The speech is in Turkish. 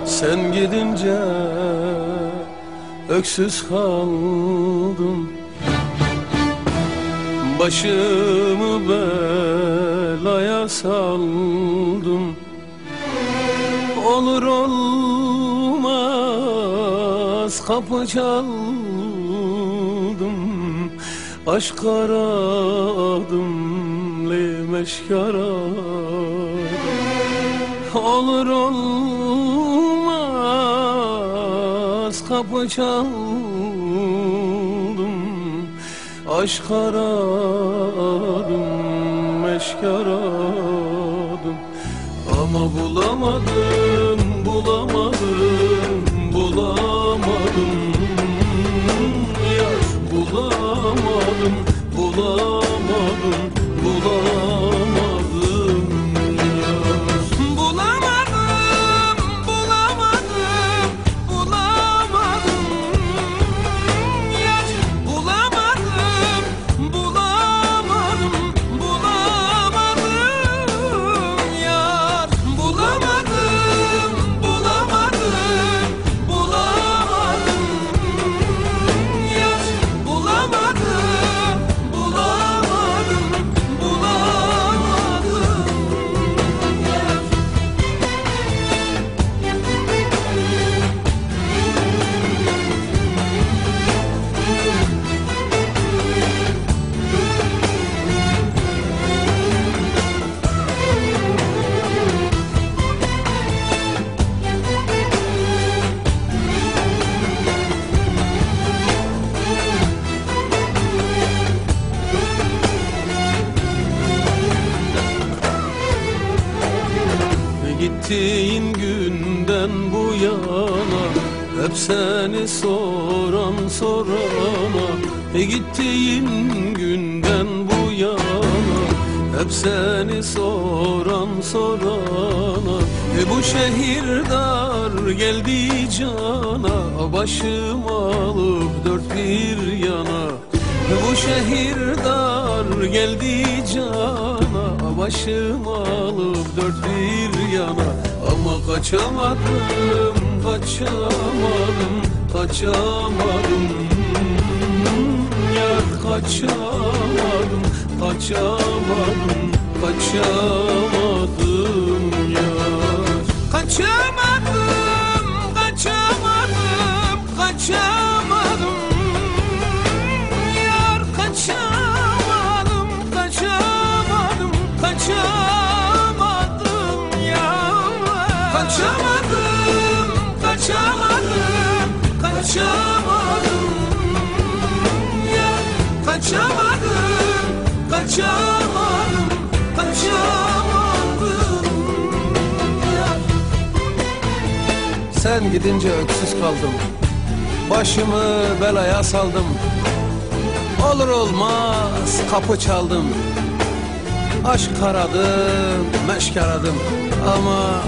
Sen gidince öksüz kaldım, başımı belaya saldım. Olur olmaz kapı çaldım, aşk aradım, meşk aradım. Olur olmaz kapı çaldım, aşk aradım, meşk aradım. Ama bulamadım, bulamadım, bulamadım. Yar bulamadım, bulamadım, bulamadım. Yar bulamadım, bulamadım, bulamadım. Yar bulamadım, bulamadım, bulamadım. Yar bulamadım, bulamadım, bulamadım. Yar bulamadım, bulamadım, bulamadım. Gittiğin günden bu yana hep seni soran sorana. Gittiğin günden bu yana hep seni soran sorana. Bu şehir dar geldi cana, başım alıp dört bir yana. Bu şehir dar geldi cana, başım alıp dört bir yana. Ama kaçamadım, kaçamadım, kaçamadım. Yar kaçamadım, kaçamadım, kaçamadım yar. Kaçamadım, kaçamadım, kaçamadım. Yar kaçamadım, kaçamadım, kaçamadım yar. Kaçamadım, kaçamadım, kaçamadım. Yar kaçamadım, kaçamadım, kaçamadım yar. Sen gidince öksüz kaldım, başımı belaya saldım. Olur olmaz kapı çaldım, aşk aradım, meşk aradım. Ama